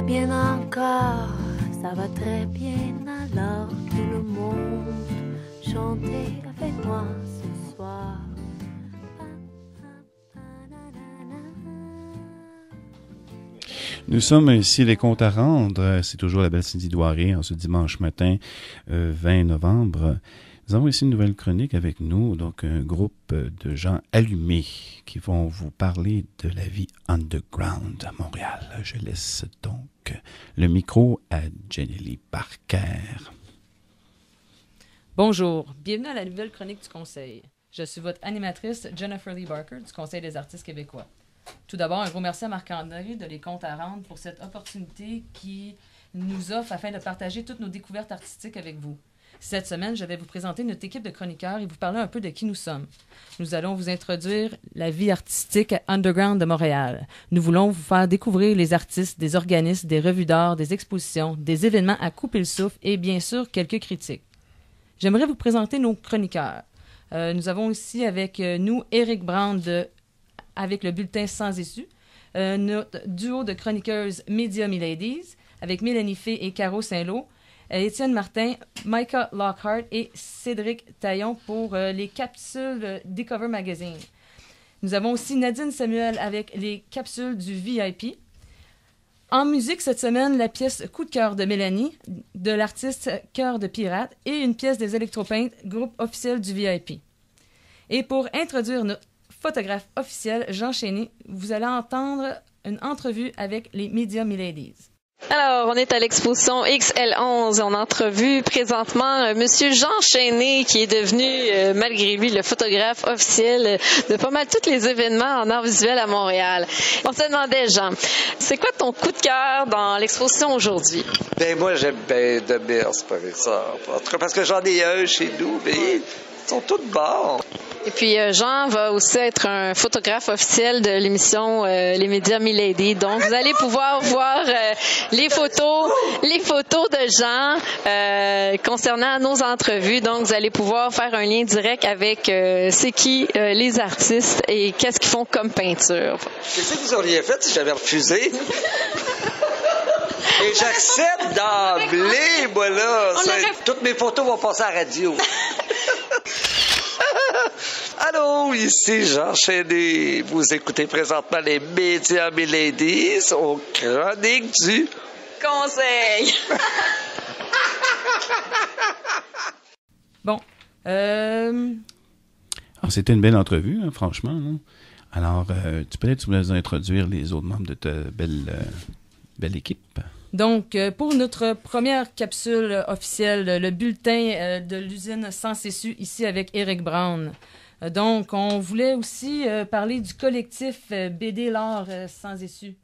bien encore, ça va très bien alors tout le monde chantez avec moi ce soir. Nous sommes ici les comptes à rendre. C'est toujours la belle Cindy Douaré en ce dimanche matin 20 novembre. Nous avons ici une nouvelle chronique avec nous, donc un groupe de gens allumés qui vont vous parler de la vie underground à Montréal. Je laisse donc le micro à Jenny Lee Parker. Bonjour, bienvenue à la nouvelle chronique du Conseil. Je suis votre animatrice Jennifer Lee Barker du Conseil des artistes québécois. Tout d'abord, un gros merci à Marc-André de Les Comptes à rendre pour cette opportunité qui nous offre afin de partager toutes nos découvertes artistiques avec vous. Cette semaine, je vais vous présenter notre équipe de chroniqueurs et vous parler un peu de qui nous sommes. Nous allons vous introduire la vie artistique underground de Montréal. Nous voulons vous faire découvrir les artistes, des organismes, des revues d'art, des expositions, des événements à couper le souffle et bien sûr quelques critiques. J'aimerais vous présenter nos chroniqueurs. Nous avons aussi avec nous Éric Brown avec le bulletin Sans Issue, notre duo de chroniqueuses Media Miladies avec Mélanie Fay et Caro Saint-Lô, Étienne Martin, Micah Lockhart et Cédric Taillon pour les capsules Discover Magazine. Nous avons aussi Nadine Samuel avec les capsules du VIP. En musique cette semaine, la pièce Coup de cœur de Mélanie, de l'artiste Cœur de Pirate et une pièce des Electropeintes, groupe officiel du VIP. Et pour introduire notre photographe officiel, Jean Chéné, vous allez entendre une entrevue avec les Media Miladies. Alors, on est à l'exposition XL11. On entrevue présentement Monsieur Jean Chéné, qui est devenu, malgré lui, le photographe officiel de pas mal tous les événements en art visuel à Montréal. On se demandait, Jean, c'est quoi ton coup de cœur dans l'exposition aujourd'hui? Ben moi, j'aime bien de Beers, par exemple. En tout cas, parce que j'en ai un chez nous, mais ils sont tous bons. Et puis, Jean va aussi être un photographe officiel de l'émission Les Médias Milady. Donc, vous allez pouvoir voir les photos de Jean concernant nos entrevues. Donc, vous allez pouvoir faire un lien direct avec c'est qui les artistes et qu'est-ce qu'ils font comme peinture. Qu'est-ce que vous auriez fait si j'avais refusé? Et j'accepte d'emblée, moi, là. Toutes mes photos vont passer à la radio. Allô, ici Jean Chéné. Vous écoutez présentement les Médias Miladies aux chroniques du Conseil. Bon. Alors, c'était une belle entrevue, hein, franchement. Hein? Alors, tu peux peut-être nous introduire les autres membres de ta belle équipe? Donc, pour notre première capsule officielle, le bulletin de l'usine Sans Issue, ici avec Éric Brown. Donc, on voulait aussi parler du collectif BD L'Art Sans Issue.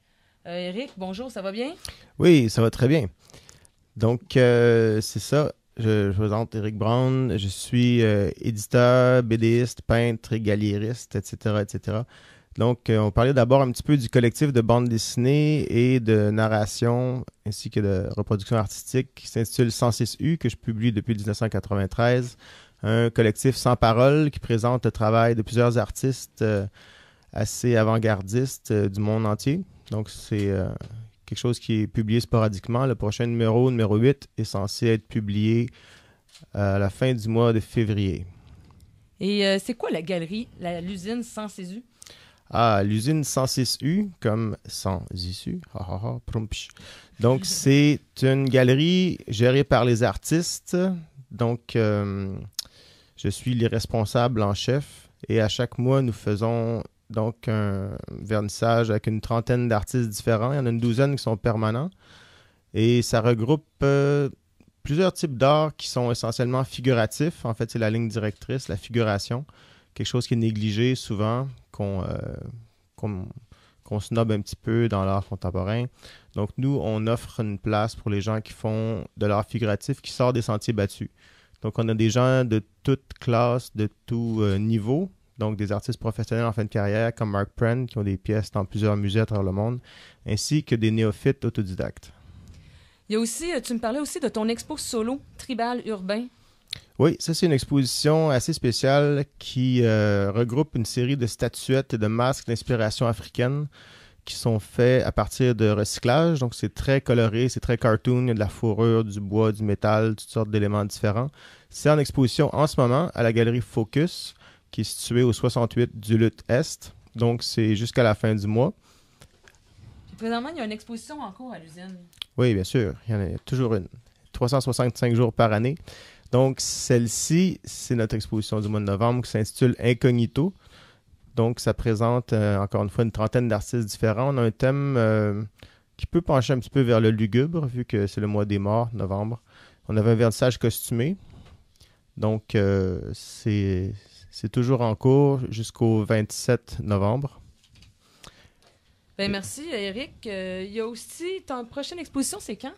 Éric, bonjour, ça va bien? Oui, ça va très bien. Donc, c'est ça. Je présente Éric Brown. Je suis éditeur, BDiste, peintre, galériste, etc., etc. Donc, on parlait d'abord un petit peu du collectif de bande dessinée et de narration ainsi que de reproduction artistique qui s'intitule 106U, que je publie depuis 1993. Un collectif sans parole qui présente le travail de plusieurs artistes assez avant-gardistes du monde entier. Donc, c'est quelque chose qui est publié sporadiquement. Le prochain numéro 8, est censé être publié à la fin du mois de février. Et c'est quoi la galerie, l'usine Sans Issue? Ah, l'usine 106U, comme sans issue. Donc, c'est une galerie gérée par les artistes. Donc, je suis les responsables en chef. Et à chaque mois, nous faisons donc un vernissage avec une trentaine d'artistes différents. Il y en a une douzaine qui sont permanents. Et ça regroupe plusieurs types d'art qui sont essentiellement figuratifs. En fait, c'est la ligne directrice, la figuration. Quelque chose qui est négligé souvent, qu'on snob un petit peu dans l'art contemporain. Donc, nous, on offre une place pour les gens qui font de l'art figuratif qui sort des sentiers battus. Donc, on a des gens de toute classe, de tout niveau. Donc, des artistes professionnels en fin de carrière comme Mark Pren, qui ont des pièces dans plusieurs musées à travers le monde, ainsi que des néophytes autodidactes. Il y a aussi, tu me parlais aussi de ton expo solo, Tribal Urbain. Oui, ça c'est une exposition assez spéciale qui regroupe une série de statuettes et de masques d'inspiration africaine qui sont faits à partir de recyclage. Donc, c'est très coloré, c'est très cartoon. Il y a de la fourrure, du bois, du métal, toutes sortes d'éléments différents. C'est en exposition en ce moment à la galerie Focus, qui est située au 68 du Lutte Est. Donc, c'est jusqu'à la fin du mois. Puis, présentement, il y a une exposition en cours à l'usine. Oui, bien sûr. Il y en a toujours une. 365 jours par année. Donc, celle-ci, c'est notre exposition du mois de novembre qui s'intitule Incognito. Donc, ça présente, encore une fois, une trentaine d'artistes différents. On a un thème qui peut pencher un petit peu vers le lugubre, vu que c'est le mois des morts, novembre. On avait un vernissage costumé. Donc, c'est toujours en cours jusqu'au 27 novembre. Ben, merci, Eric. Il y a aussi ton prochaine exposition, c'est quand?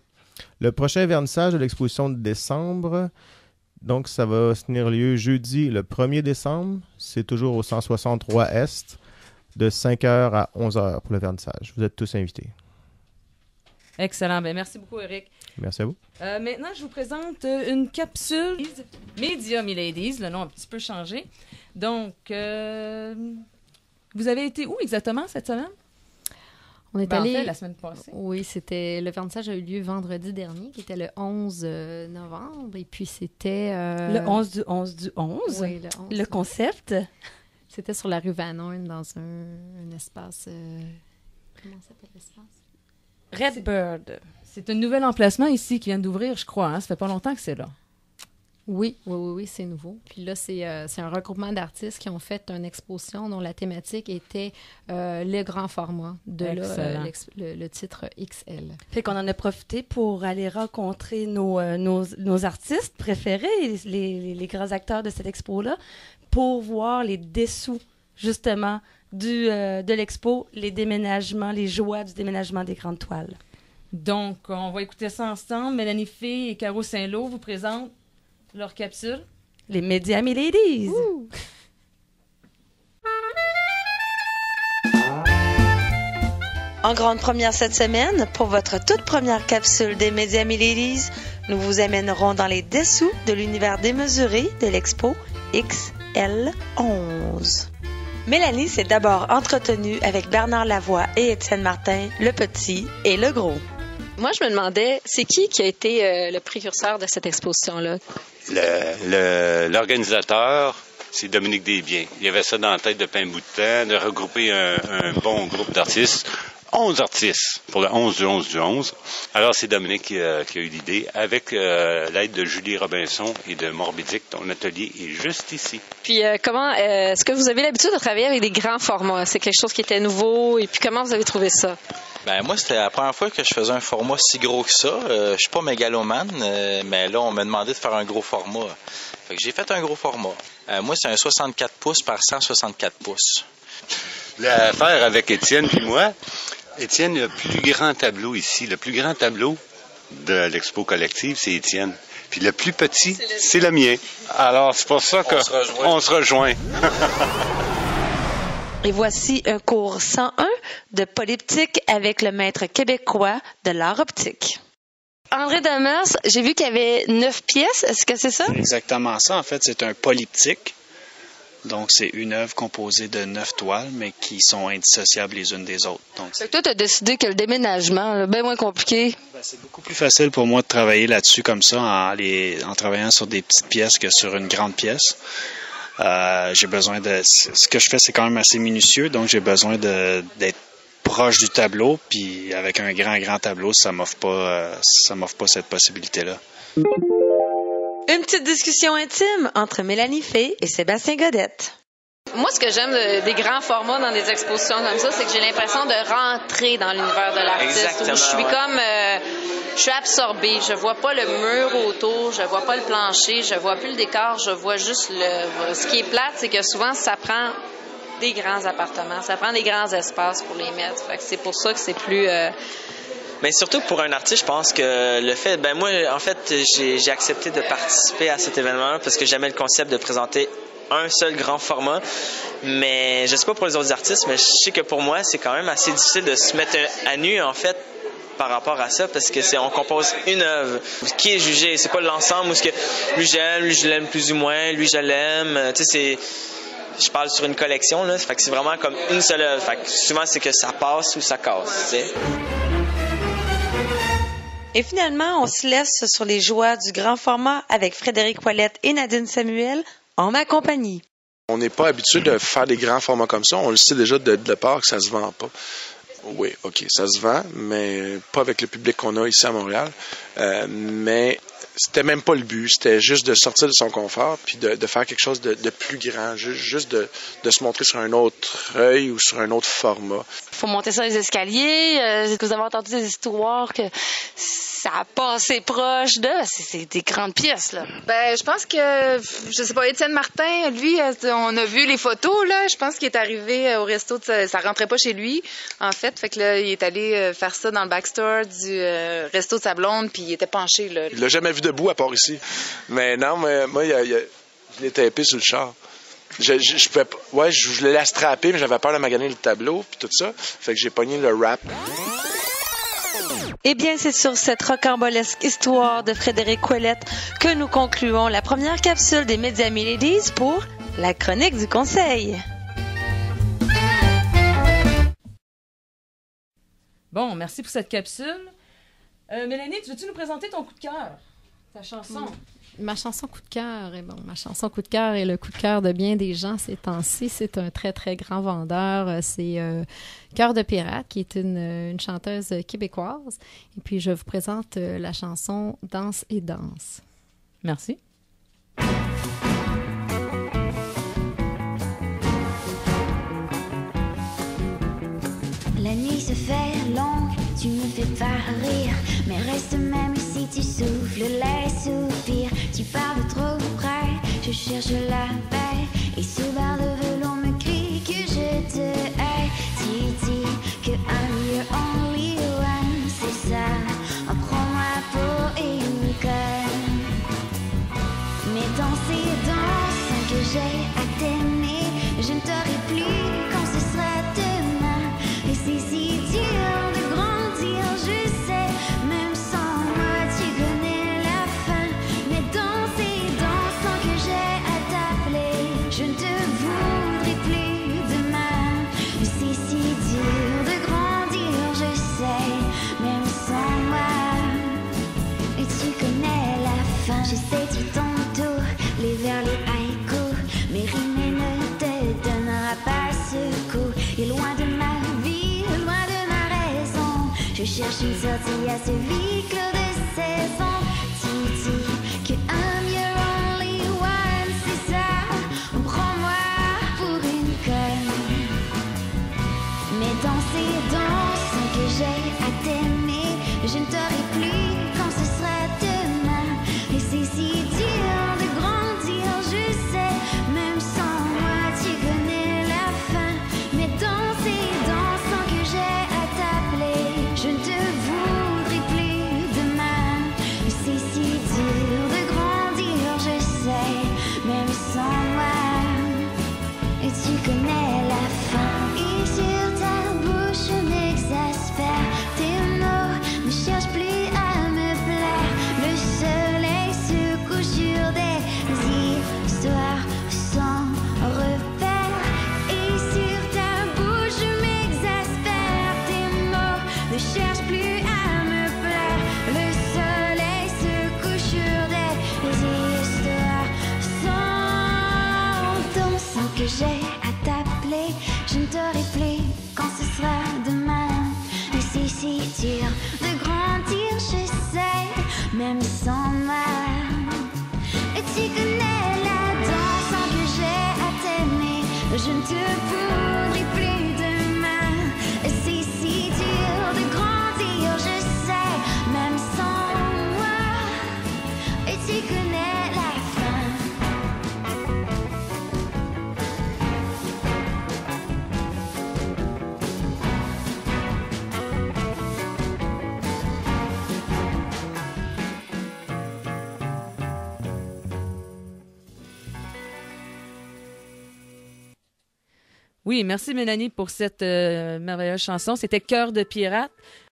Le prochain vernissage de l'exposition de décembre, donc ça va se tenir lieu jeudi le 1er décembre. C'est toujours au 163 Est, de 5h à 11h pour le vernissage. Vous êtes tous invités. Excellent. Ben, merci beaucoup, Eric. Merci à vous. Maintenant, je vous présente une capsule Média Miladies. Le nom a un petit peu changé. Donc, vous avez été où exactement cette semaine? On est allé la semaine passée. Oui, c'était le vernissage a eu lieu vendredi dernier, qui était le 11 novembre. Et puis, c'était... Le 11 du 11 du 11. Oui, le 11. Le concept. C'était sur la rue Vanogne, dans un espace... comment s'appelle l'espace? Redbird. C'est un nouvel emplacement ici qui vient d'ouvrir, je crois. Hein? Ça fait pas longtemps que c'est là. Oui, c'est nouveau. Puis là, c'est un regroupement d'artistes qui ont fait une exposition dont la thématique était le grand format, de là le titre XL. Fait qu'on en a profité pour aller rencontrer nos artistes préférés, les grands acteurs de cette expo-là, pour voir les dessous, justement, de l'expo, les déménagements, les joies du déménagement des grandes toiles. Donc, on va écouter ça ensemble. Mélanie Fay et Caro Saint-Lô vous présentent leur capsule. Les Média Miladies. Ouh. En grande première cette semaine, pour votre toute première capsule des Média Miladies, nous vous amènerons dans les dessous de l'univers démesuré de l'expo XL11. Mélanie s'est d'abord entretenue avec Bernard Lavoie et Étienne Martin, le petit et le gros. Moi, je me demandais, c'est qui a été le précurseur de cette exposition-là? L'organisateur, c'est Dominique Desbiens. Il avait ça dans la tête depuis un bout de temps, de regrouper un bon groupe d'artistes. 11 artistes pour le 11 du 11 du 11. Alors, c'est Dominique qui a eu l'idée avec l'aide de Julie Robinson et de Morbidic, dont l'atelier est juste ici. Puis, comment est-ce que vous avez l'habitude de travailler avec des grands formats? C'est quelque chose qui était nouveau. Et puis, comment vous avez trouvé ça? Ben moi, c'était la première fois que je faisais un format si gros que ça. Je suis pas mégalomane, mais là, on m'a demandé de faire un gros format. Fait que j'ai fait un gros format. Moi, c'est un 64 pouces par 164 pouces. L'affaire avec Étienne puis moi, Étienne a le plus grand tableau ici. Le plus grand tableau de l'expo collective, c'est Étienne. Puis le plus petit, c'est le mien. Alors, c'est pour ça qu'on se rejoint. Et voici un cours 101 de polyptyque avec le maître québécois de l'art optique. André Demers, j'ai vu qu'il y avait 9 pièces. Est-ce que c'est ça? C'est exactement ça. En fait, c'est un polyptyque. Donc, c'est une œuvre composée de 9 toiles, mais qui sont indissociables les unes des autres. Donc, fait que toi, tu as décidé que le déménagement, bien moins compliqué. C'est beaucoup plus facile pour moi de travailler là-dessus comme ça, en travaillant sur des petites pièces que sur une grande pièce. J'ai besoin de... Ce que je fais, c'est quand même assez minutieux, donc j'ai besoin d'être proche du tableau, puis avec un grand tableau, ça m'offre pas cette possibilité-là. Une petite discussion intime entre Mélanie Fay et Sébastien Godette. Moi, ce que j'aime des grands formats dans des expositions comme ça, c'est que j'ai l'impression de rentrer dans l'univers de l'artiste. Exactement, où je suis je suis absorbée. Je vois pas le mur autour, je vois pas le plancher, je vois plus le décor, je vois juste l'œuvre. Ce qui est plate, c'est que souvent, ça prend des grands appartements, ça prend des grands espaces pour les mettre. Fait que c'est pour ça que c'est plus... Mais surtout pour un artiste, je pense que le fait... Ben moi, en fait, j'ai accepté de participer à cet événement parce que j'aimais le concept de présenter un seul grand format. Mais je sais pas pour les autres artistes, mais je sais que pour moi, c'est quand même assez difficile de se mettre à nu, en fait, par rapport à ça, parce que on compose une œuvre. Qui est jugé? C'est pas l'ensemble où ce que lui je l'aime plus ou moins, lui je l'aime. Tu sais, je parle sur une collection, là, fait que c'est vraiment comme une seule œuvre. Fait que souvent, c'est que ça passe ou ça casse, tu sais. Et finalement, on se laisse sur les joies du grand format avec Frédéric Ouellette et Nadine Samuel en ma compagnie. On n'est pas habitué de faire des grands formats comme ça. On le sait déjà de départ que ça se vend pas. Oui, OK, ça se vend, mais pas avec le public qu'on a ici à Montréal. Mais c'était même pas le but. C'était juste de sortir de son confort puis de faire quelque chose de plus grand. Juste de se montrer sur un autre œil ou sur un autre format. Faut monter sur les escaliers. Vous avez entendu des histoires que ça a passé proche de... C'est des grandes pièces, là. Ben, je pense que, je sais pas, Étienne Martin, lui, on a vu les photos, là. Je pense qu'il est arrivé au resto, ça rentrait pas chez lui, en fait. Fait que là, il est allé faire ça dans le backstore du resto de sa blonde, puis il était penché, là. Il l'a jamais vu debout, à part ici. Mais non, mais moi, il est tapé sur le char. Je pouvais pas... Ouais, je voulais la strapper, mais j'avais peur de maganer le tableau, puis tout ça. Fait que j'ai pogné le wrap. Eh bien, c'est sur cette rocambolesque histoire de Frédéric Ouellette que nous concluons la première capsule des Médias Miladies pour la chronique du Conseil. Bon, merci pour cette capsule. Mélanie, tu veux-tu nous présenter ton coup de cœur? Ta chanson? Ma chanson coup de cœur, ma chanson coup de cœur est le coup de cœur de bien des gens ces temps-ci. C'est un très, très grand vendeur. C'est Cœur de pirate, qui est une chanteuse québécoise. Et puis, je vous présente la chanson Danse et danse. Merci. La nuit se fait longue, tu me fais pas rire, mais reste même si tu souffles les soupirs. Tu parles trop près, je cherche la paix, et ce bar de velours me crie que je te hais. Tu dis que I'm your only one, c'est ça, prends-moi pour une conne. Mais dans ces danses que j'ai à t'aimer, je ne t'aurai plus quand ce sera demain. Et c'est si dur de grandir, je sais, même sans moi tu connais la fin. Mais dans ces danses que j'ai à t'appeler, je ne te voudrais plus demain. Et c'est si dur de grandir, je sais, même sans moi. Et tu connais la fin. J'essaie du tantôt, les vers, les haïkus, mais rimes ne te donnera pas ce coup. Et loin de ma vie, loin de ma raison, je cherche une sortie à ce huis clos de saison. Tu dis que I'm your only one, c'est ça, prends-moi pour une conne. Mais dans ces danses que j'ai à t'aimer, je ne t'aurai plus quand ce sera demain. Et c'est si dur de grandir, je sais, même sans moi tu connais la fin. Mais dans ces danses que j'ai à t'appeler, je ne te voudrais plus demain. Et c'est si dur de grandir, je sais, même sans moi. Et tu connais la fin. Et sur ta bouche m'exaspère, tes mots ne cherchent plus à me plaire. Le soleil se couche sur des histoires sans repère. Et sur ta bouche m'exaspère, tes mots ne cherchent plus à me plaire. Le soleil se couche sur des histoires sans ton sang que j'ai à t'appeler. Je ne t'aurai plus quand ce sera demain. Et c'est si dur de grandir, je sais, même sans moi. Et tu connais la danse que j'ai à t'aimer, je ne te voudrais plus demain. Et c'est si dur de grandir, je sais, même sans moi. Et tu connais la fin. Oui, merci Mélanie pour cette merveilleuse chanson. C'était Cœur de pirate.